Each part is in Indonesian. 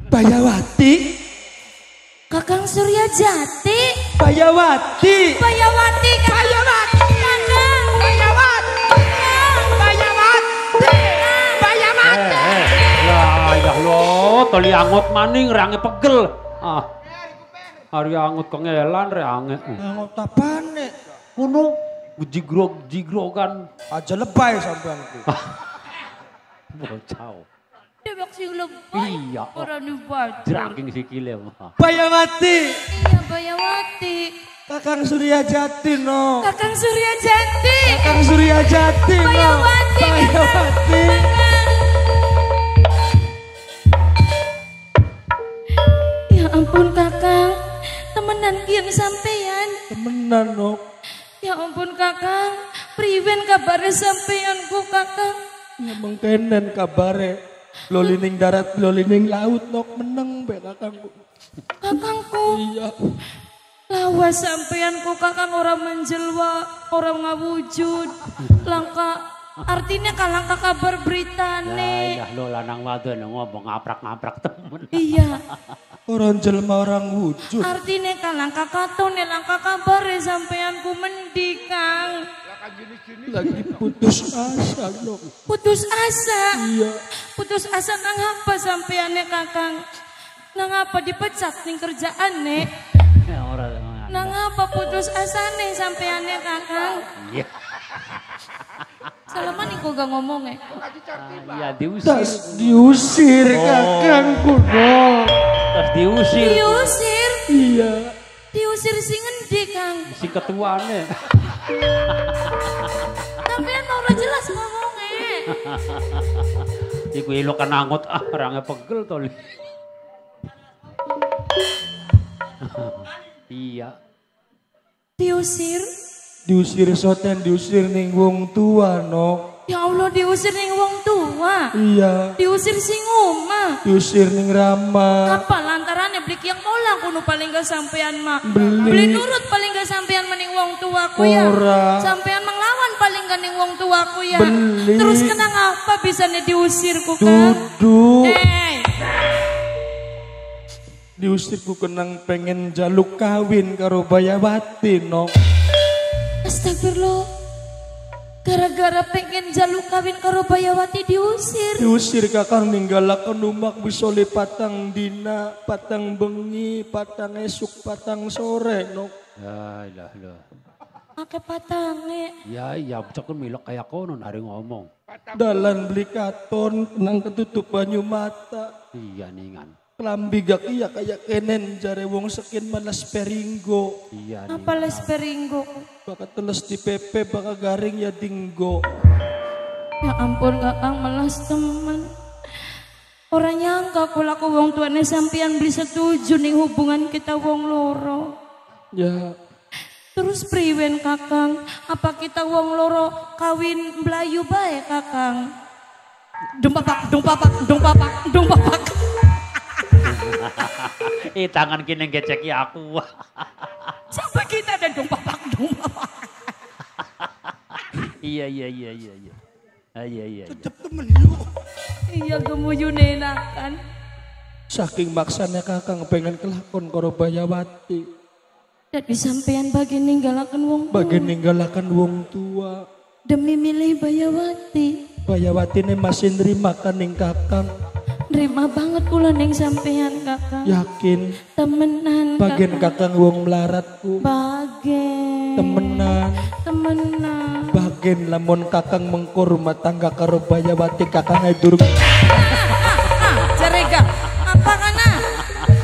Bayawati. Kakang Suryajati. Bayawati. Bayawati. Bayawati. Kakang. Bayawati. Bayawati. Bayawati. Ya lo, toli angot maning range pegel. Hari angot kengelan re anget. Angot apane? Ngono jigrog-jigrogan. Aja lebay sampean ku. Bocah. Dewek sing lebay. Iya. Ora nubar. Jeraking sikile mah. Bayawati. Iya Bayawati. Kakang Suryajati no. Kakang Suryajati. Kakang Suryajati no. Bayawati. Bayawati. Ya ampun Kakang. Temenan kian sampeyan. Temenan no. Ya ampun Kakang. Priwen kabare sampeyanku Kakang. Ya mengkenen kabare. Lolining darat, lolining laut nok meneng be kakangku. Kakangku. Iya. Lawas sampeyanku Kakang ora menjelwa, ora ngawujud. Langka artinya kalangka kabar beritane. Ya lo lanang wadon ngomong ngaprak-ngaprak temen. Iya. Orang jelma orang wujud. Artinya kalangka katone langka kabare sampeyanku mendi Kang. Lagi putus asa dong. Putus asa. Iya. Putus asa nang apa sampeyannya Kakang? Nang apa dipecat ning kerjaane? Ya ora. Nang apa putus asane sampeyannya Kakang? Iya. Salaman iku gak ngomong Iya diusir. Tas diusir kakangku dong. Tas diusir. Diusir? Iya. Diusir sing endi Kang? Si ketuane. Sampeyan mau ora jelas ngomongnya. Iku ilokan angot range pegel to. Iya. Diusir? Diusir soten, diusir ning wong tua no. Ya Allah diusir ning wong tua. Iya. Diusir sing omah. Diusir ning Rama. Apa lantarannya beli yang molang kuno paling gak sampean mah. Beli. Beli nurut paling gak sampean mening wong tuaku ya. Ora. Sampean menglawan paling gak ning wong tuaku ya. Beli. Terus kenang apa bisa nih diusirku kan? Duduk. Diusirku kenang pengen jaluk kawin karo Bayawati no. Astagfirullah. Gara-gara pengen jaluk kawin karo Bayawati diusir. Diusir kakang ninggalakan umak bisole patang dina, patang bengi, patang esuk, patang sore no. Ya ilah lo. Ake patange. Ya iya cokon milok kayak konon hari ngomong. Dalan beli katon, nang ketutup banyu mata. Iya ningan. Kelambi gak iya kayak kenen jare wong sekin malas peringgo. Iya ningan. Apa les peringgo? Baka teles di pepe, baka garing ya dinggo. Ya ampun kakang melas teman. Orang nyangka kula ku wong tuane sampean beli setuju nih hubungan kita wong loro. Ya. Terus priwen kakang? Apa kita wong loro kawin Melayu bae kakang? Dung papak, dung papak, dung papak, dung papak. Tangan kini ngeceki aku. Siapa kita dan dung papak, dung papak. Iya. Iya. Tetep temen lu. Iya gemuyune kan. Saking maksanya kakang pengen kelakon karo Bayawati. Dadi sampean bagi ninggalaken wong tua. Bagi ninggalakan wong tua. Demi milih Bayawati. Bayawati ini masih nerima kaning kakang. Nerima banget kula ning sampean kakang. Yakin. Temenan Bagian kakang wong melaratku. Bagen. Temenan. Bagian lamun kakang mengkur rumah tangga karo Bayawati kakang durung. Jarega. Apa kana?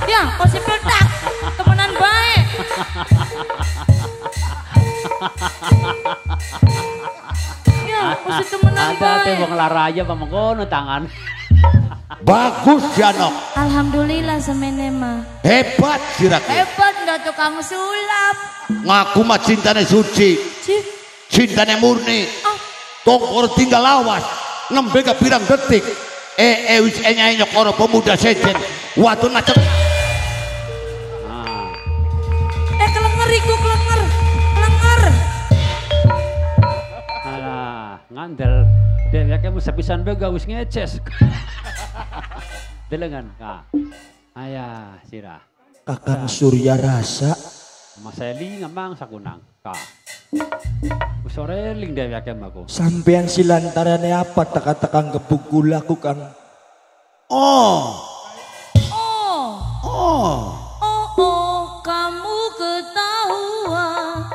Ya, possible tak. Temenan baik. Ya, mesti temenan Ada teh baik. wong laraya pamengkono tangan. Bagus Janok. Alhamdulillah semene mah. Hebat Sirake. Hebat ndak tukang sulap. Ngaku mah cintane suci. Cih. Cintane murni. Oh, Tongkor tinggal lawas. Nembe ke pirang detik. Wis enyai nyokoro pemuda sejen. Watu nacet. kelenger iku kelenger. Kelenger. Alah, ngandel. Deweke mesti pisan bega wis ngeces. Delengan ka. Ayah sirah. Kakang Surya Rasa. Mas Eli ngamang sakunang ka. Wis oreling deweke aku. Sampean silantarane apa teka-tekang gebuk gulaku Kang? Oh. Oh, Oh. oh, kamu ketahuan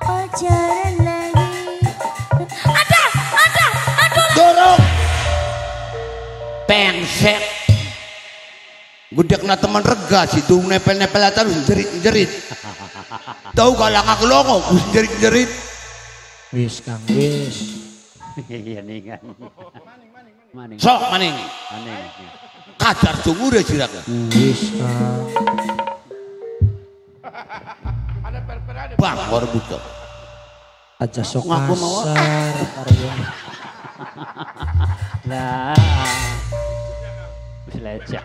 pacaran lagi. Ada, aduh. Dorong. Pengsek. Gudek na teman rega sih tuh nepel-nepel atas jerit-jerit. Tahu galang aku longo, jerit-jerit. Wis Kang, wis. Iya nih kan. Maning. Sok maning. Maning. Kacar sumur ya sirak. Wis Kang. Bang, baru butuh. Aja sok Ngaku mau. kasar karya. Lah. Wis lecek.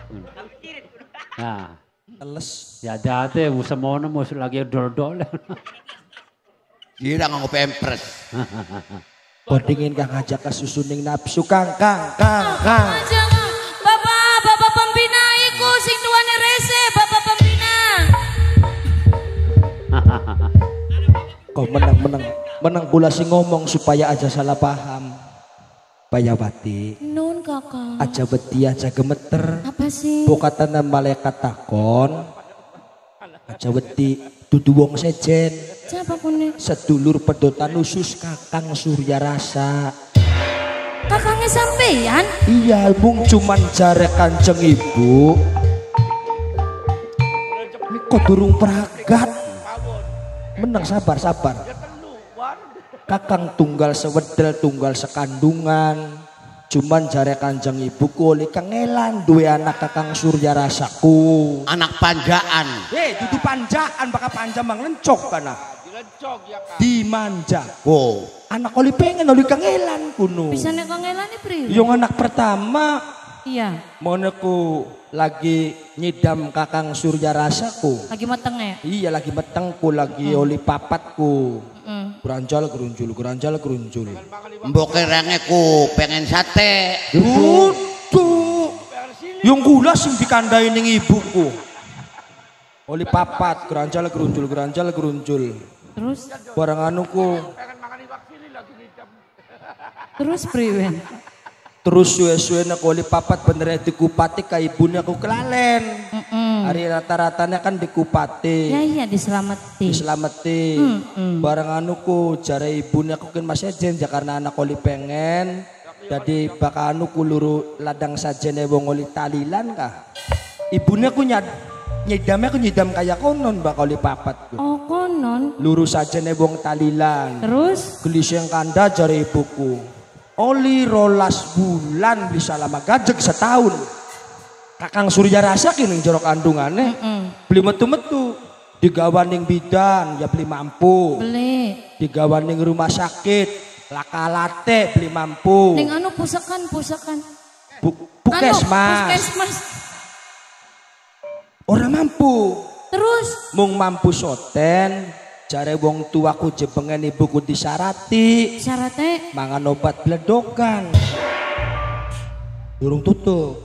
Nah, Teles. ya date semono mus lagi dol-dol. Kira nganggo pempres. Podingin Kang aja kasusuning nafsu Kang. Jangan, bapak pembina iku sing tuane rese, bapak pembina. Kau menang pula sing ngomong supaya aja salah paham. Bayawati. Nun kakak. Aja beti aja gemeter. Apa sih? Bokatan malaikat takon. Aja beti dudu wong sejen. Siapa kune? Sedulur pedotan usus Kakang Surya Rasa. Kakangnya sampeyan? Iya, mung cuman jare Kanjeng Ibu. Ini kok durung pragat. Menang sabar. Kakang tunggal sewedel tunggal sekandungan. Cuman jare Kanjeng Ibu kuli kangelan duwe anak Kakang Surya Rasaku. Anak panjaan. Dudu panjaan bakal panjang bang lencok kana. Dimanja. Oh. Anak oli pengen oli kangelan kuno. Bisa nek kangelan pri? Yung anak pertama Iya. moneku lagi nyidam Kakang Surya Rasaku. Lagi mateng ya? Iya lagi metengku lagi oli papatku. Mm. Geranjal gerunjul. Mbok rangeku pengen sate. Dudu. Yung gula sing dikandai ning ibuku. Oli papat geranjal gerunjul. Terus? Barang anuku. Terus priwen? Terus suwe-suwe nak oli papat bener dikupati ka ibunya aku kelalen. Hari rata-ratanya kan dikupati. Iya diselamati. Diselamati. Barang anuku jare ibunya aku kan masih jen karena anak oli pengen. Jadi baka anuku luru ladang sajene wong oli talilan kah. Ibunya aku nyidam kayak konon baka oli papat. Oh konon. Luru sajene wong talilan. Terus? Geliseng kanda jare ibuku. Oli 12 bulan bisa lama gajek setahun. Kakang Surya Rasa kini jorok kandungannya. Beli metu-metu. Digawaning bidan ya beli mampu. Beli. Digawaning rumah sakit. Lakalate beli mampu. Ning anu pusakan. Puskesmas. Puskesmas. Orang mampu. Terus? Mung mampu soten. Jare wong tuaku jebengen ibuku disarati. Syaratnya? Mangan obat bledokan. Durung tutup.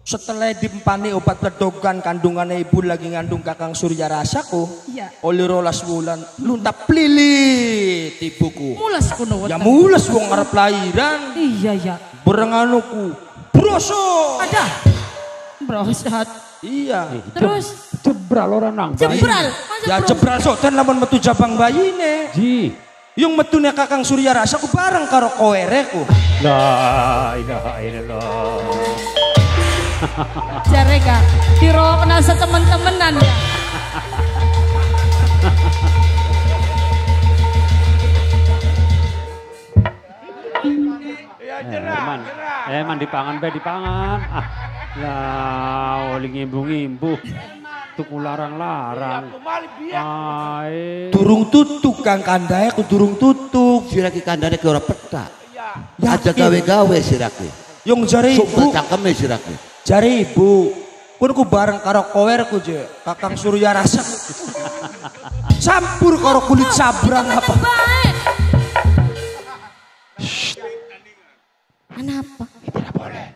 Setelah diempani obat bledokan kandungannya ibu lagi ngandung Kakang Surya Rasaku. Iya. Oli 12 bulan luntap lilit ibuku. Mulas kuno. Ya mules wong ngarep lahiran. Iya. Berenganuku. Broso. Ada. Brosat. Iya. Terus? Jebral orang nang. Jebral. Ya jebral soten lamun metu jabang bayine. Ji. Yung metune Kakang Surya Rasaku bareng karo kowereku. La ilaha illallah. Jare kak. Tiro kenal setemen-temenan ya. Man dipangan dipangan. Ah. Lah, oli ngimbu-ngimbu. Tuku larang-larang. Durung tutuk Kang Kandae aku durung tutuk. Siraki kandane ke ora petak. Aja gawe-gawe siraki. Yung jare ibu. Sumpah cangkeme siraki. Jare ibu. Kun ku bareng karo kowerku je. Kakang Surya Rasa. Campur karo kulit sabrang apa. Kenapa? Tidak boleh.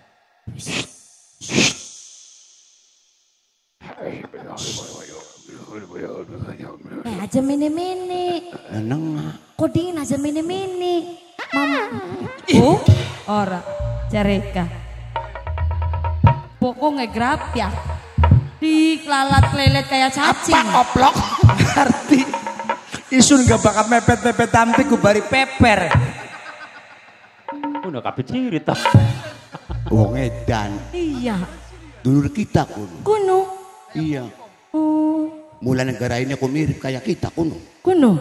Aja mini-mini. Nengah. Kodin aja mini-mini. Mama. Ora. Jareka. Pokoknya grab ya. Diklalat lelet kayak cacing. Apa oplok? Arti isun gak bakal mepet-mepet tampi ku bari peper. Udah kabeh cerita. Wong edan. Iya. Dulur kita kuno. Kuno. Iya. Oh. Mulai negara ini aku mirip kayak kita kuno. Kuno.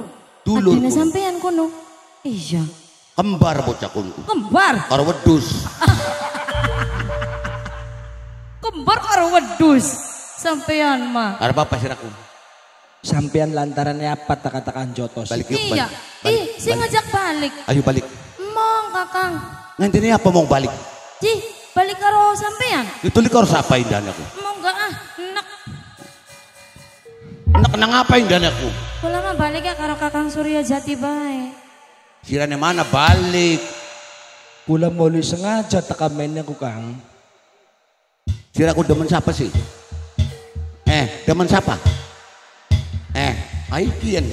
Dulur Adina kuno. sampean kuno. Iya. Kembar bocah kuno. Kembar. Karo wedus. Kembar karo wedus. Sampean mah. Arep apa sih aku? Sampean lantarannya apa tak katakan jotos? Balik yuk. Iya. Ih, si ngajak balik. Ayo balik. Mong kakang. Nanti ini apa mau balik? Ji, balik karo sampean. Itu li karo siapa indahnya aku? Mong gak ah, enak. Nak kenang apa indahnya aku? Kula mah balik ya karo kakang Surya Jati bae. Sirane mana balik? Kula muli sengaja tekamennya ku Kang. Sira aku demen siapa sih? Demen siapa? Ayo kian.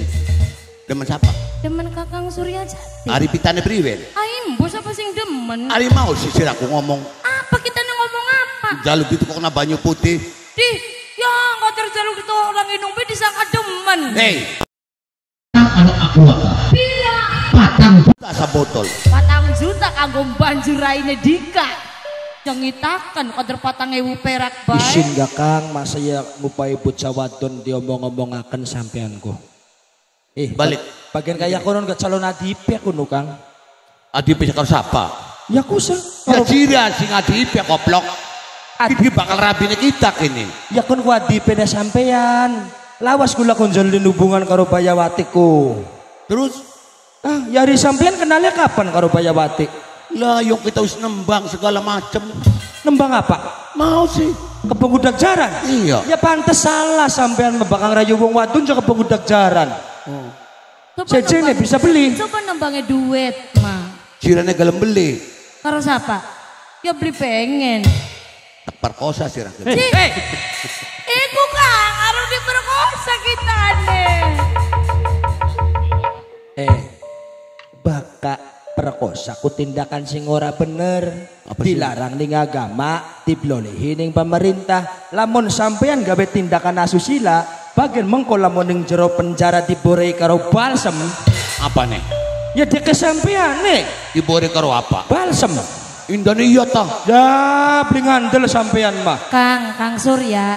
Demen siapa? Demen kakang Surya Jati. Ari pitane priwen. Aim, bos apa sing demen? Ari mau sih sira aku ngomong. Apa kita ngomong apa? Jaluk itu kok kena banyu putih. Dih, ya nggak terjaluk itu orang inung disangka demen. Hei, Anak aku Pila. asa botol. 4 juta kanggo banjur raine Dika. Yang ngitakan kader 4.000 perak bae. Isin gak Kang, masa ya ngupai bocah wadon diomong-omongaken sampeanku. Balik. Bagian kayak konon ke calon adipe kuno Kang. Adipe karo siapa? Ya kusel. Ya cira sing adipe koplok. Adipe bakal rabine kita kini. Ya kon ku adipe na sampean. Lawas kula kon jalin hubungan karo Bayawatiku. Terus Yari sampean kenalnya kapan karo Bayawati? lah yung kita us nembang segala macam. Nembang apa? Mau sih. Ke pengudak jaran? Iya. Ya pantes salah sampean membakang rayu wong wadon ke pengudak jaran. Cecene bisa beli. Coba nambangnya duit mah. Cirane gelem beli. Karo siapa? Ya beli pengen. Tak perkosa sih rakyat. Iku Kang, harus diperkosa kita nih. Baka perkosa ku tindakan sing ora bener. Apa sih? Dilarang ning agama, diblolehi ning pemerintah. Lamun sampean gawe tindakan asusila, bagian mengko lamun ning jero penjara diborei karo balsem. Apa nih? Ya dia kesampean nih, Dibore karo apa? balsem. Indonesia toh. Ya beli ngandel sampean mah. Kang Surya.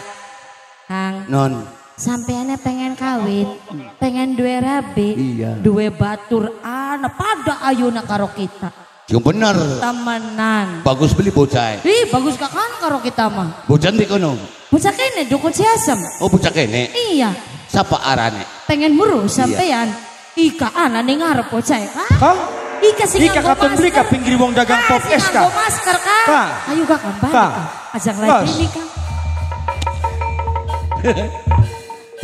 Kang, Non. sampeannya pengen kawin, pengen duwe rabi, Iya. duwe batur anak pada ayuna karo kita. Yang bener. Temenan. Bagus beli bocah. Ih, bagus kakak karo kita mah. Bocah di kono. Bocah kene dukun siasem. Oh bocah kene. Iya, Siapa arane? pengen muru sampean. Ika ana ning ngarep bocah ya, Kang. Kang, Ika sing Ika nganggo katon beli ka masker. pinggir wong dagang Kang, podcast sing Kang. nganggo masker Kang. Kang. Ayo Kang balik Kang. Kang. Ajak Bos. lagi ini Kang.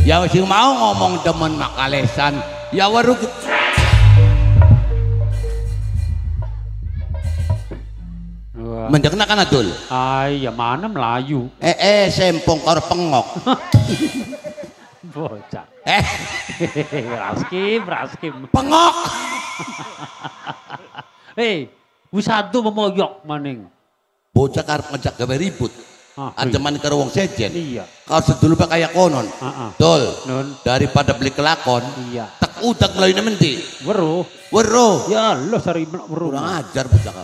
Ya sing mau ngomong demen makalesan. Ya waru Wah. menjekna kan adul. Ay, ya mana Melayu. Sempong karo pengok. Bocah. Raskim. Pengok. Hei, wisadu memoyok maning. Bocah karep ngejak gawe ribut. Ancaman karo wong sejen. Iya. Kalau sedulu pak kayak konon. Dol. Nun. Daripada beli kelakon. Iya. Tak udak melalui nemendi. Weruh. Wero. Ya lo sari weruh. Kurang ajar bocah.